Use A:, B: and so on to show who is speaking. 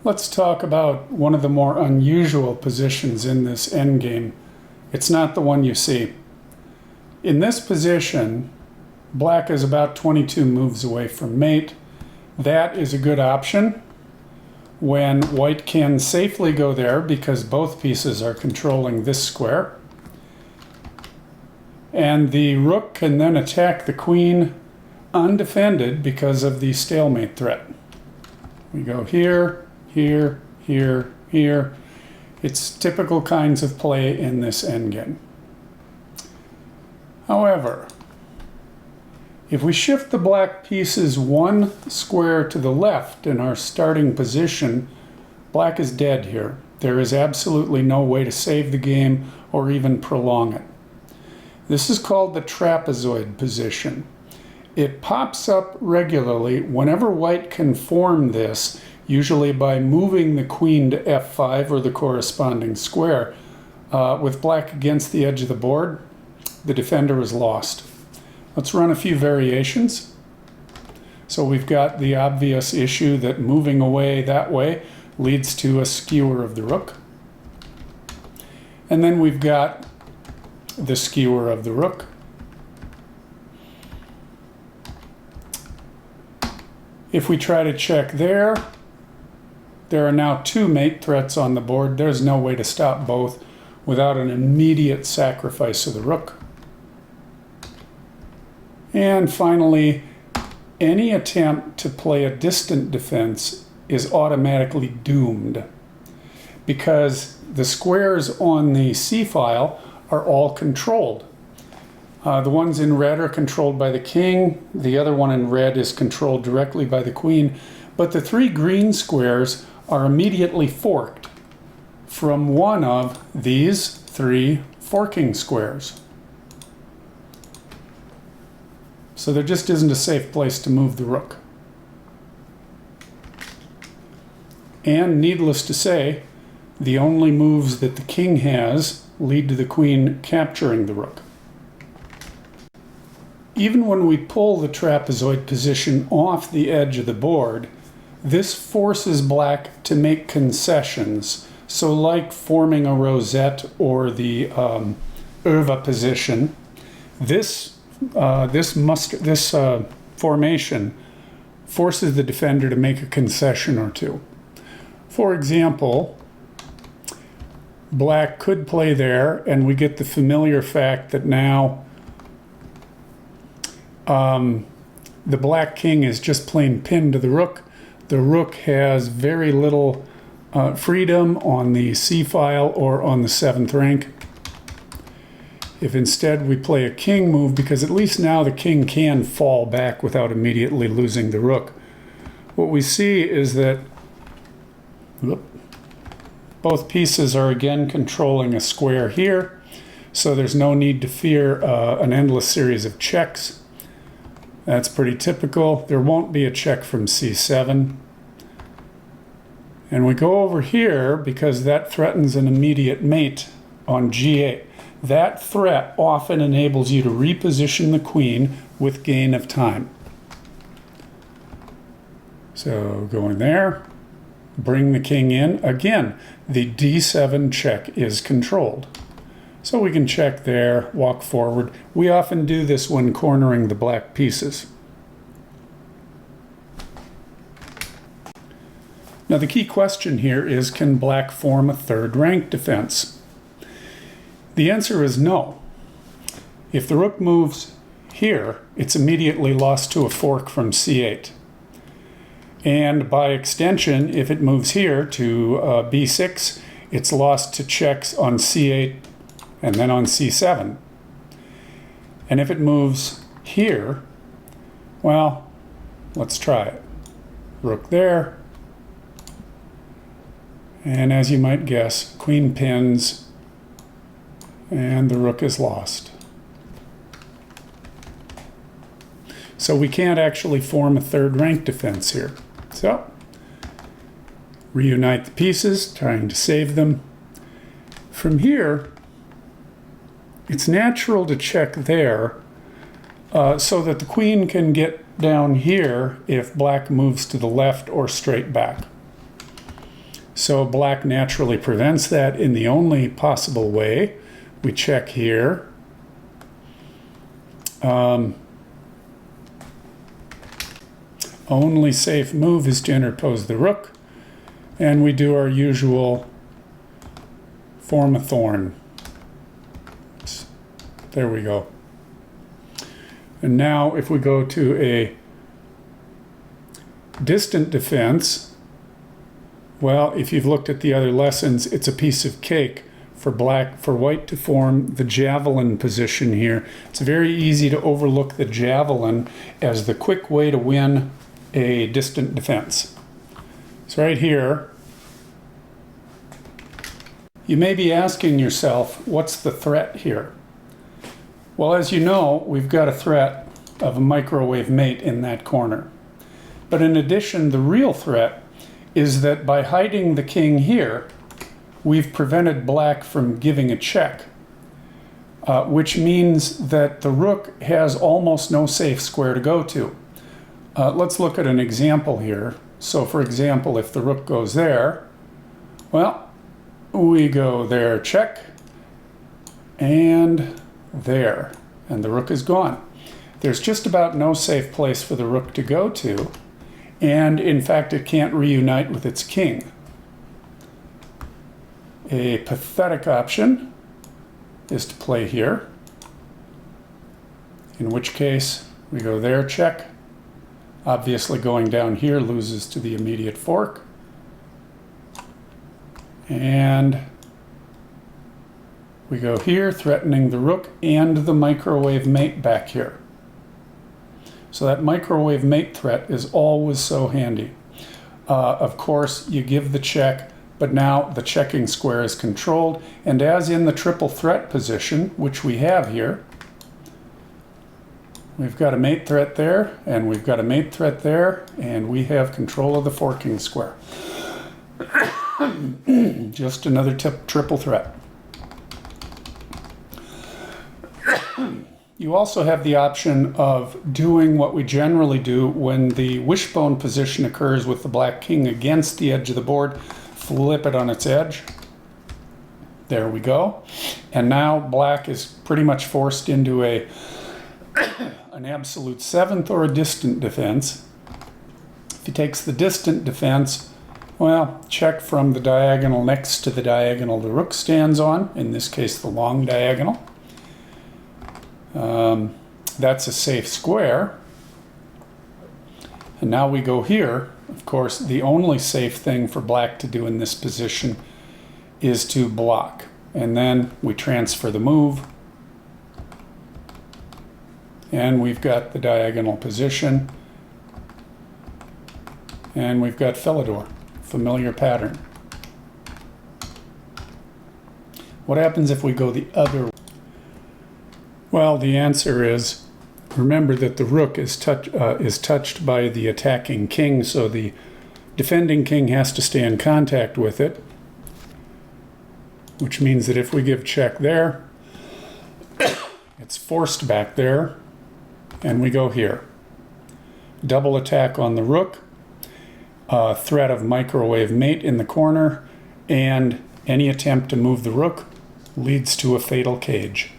A: Let's talk about one of the more unusual positions in this endgame. It's not the one you see. In this position, black is about 22 moves away from mate. That is a good option when white can safely go there because both pieces are controlling this square. And the rook can then attack the queen undefended because of the stalemate threat. We go here, here, here, here. It's typical kinds of play in this endgame. However, if we shift the black pieces one square to the left in our starting position, black is dead here. There is absolutely no way to save the game or even prolong it. This is called the trapezoid position. It pops up regularly whenever white can form this, usually by moving the queen to f5 or the corresponding square. With black against the edge of the board, the defender is lost. Let's run a few variations. So we've got the obvious issue that moving away that way leads to a skewer of the rook. And then we've got the skewer of the rook. If we try to check there are now two mate threats on the board. There's no way to stop both without an immediate sacrifice of the rook. And finally, any attempt to play a distant defense is automatically doomed because the squares on the c-file are all controlled. The ones in red are controlled by the king. The other one in red is controlled directly by the queen. But the three green squares are immediately forked from one of these three forking squares. So there just isn't a safe place to move the rook. And needless to say, the only moves that the king has lead to the queen capturing the rook. Even when we pull the trapezoid position off the edge of the board, this forces black to make concessions. So like forming a rosette or the Öva position, this formation forces the defender to make a concession or two. For example, black could play there, and we get the familiar fact that now the black king is just plain pinned to the rook. The rook has very little freedom on the c-file or on the 7th rank. If instead we play a king move, because at least now the king can fall back without immediately losing the rook, what we see is that both pieces are again controlling a square here, so there's no need to fear an endless series of checks. That's pretty typical. There won't be a check from c7. And we go over here because that threatens an immediate mate on g8. That threat often enables you to reposition the queen with gain of time. So going there, bring the king in. Again, the d7 check is controlled. So we can check there, walk forward. We often do this when cornering the black pieces. Now the key question here is, can black form a third rank defense? The answer is no. If the rook moves here, it's immediately lost to a fork from c8. And by extension, if it moves here to b6, it's lost to checks on c8 and then on c7. And if it moves here, well, let's try it. Rook there. And as you might guess, queen pins, and the rook is lost. So we can't actually form a third rank defense here. So, reunite the pieces, trying to save them. From here, it's natural to check there so that the queen can get down here if black moves to the left or straight back. So black naturally prevents that in the only possible way. We check here. Only safe move is to interpose the rook, and we do our usual form a thorn. There we go. And now if we go to a distant defense, well, if you've looked at the other lessons, it's a piece of cake for white to form the javelin position here. It's very easy to overlook the javelin as the quick way to win a distant defense. So right here, you may be asking yourself, what's the threat here? Well, as you know, we've got a threat of a microwave mate in that corner. But in addition, the real threat is that by hiding the king here, we've prevented black from giving a check, which means that the rook has almost no safe square to go to. Let's look at an example here. So for example, if the rook goes there, well, we go there, check, and there, and the rook is gone. There's just about no safe place for the rook to go to, and in fact it can't reunite with its king. A pathetic option is to play here, in which case we go there, check. Obviously going down here loses to the immediate fork. And we go here, threatening the rook and the microwave mate back here. So that microwave mate threat is always so handy. Of course, you give the check, but now the checking square is controlled, and as in the triple threat position, which we have here, we've got a mate threat there, and we've got a mate threat there, and we have control of the forking square. Just another triple threat. You also have the option of doing what we generally do when the wishbone position occurs with the black king against the edge of the board. Flip it on its edge. There we go. And now black is pretty much forced into an absolute seventh or a distant defense. If he takes the distant defense, well, check from the diagonal next to the diagonal the rook stands on, in this case the long diagonal. That's a safe square. And now we go here. Of course, the only safe thing for black to do in this position is to block. And then we transfer the move. And we've got the diagonal position. And we've got Philidor, familiar pattern. What happens if we go the other way? Well, the answer is, remember that the rook is touched by the attacking king, so the defending king has to stay in contact with it, which means that if we give check there, it's forced back there, and we go here. Double attack on the rook, threat of microwave mate in the corner, and any attempt to move the rook leads to a fatal cage.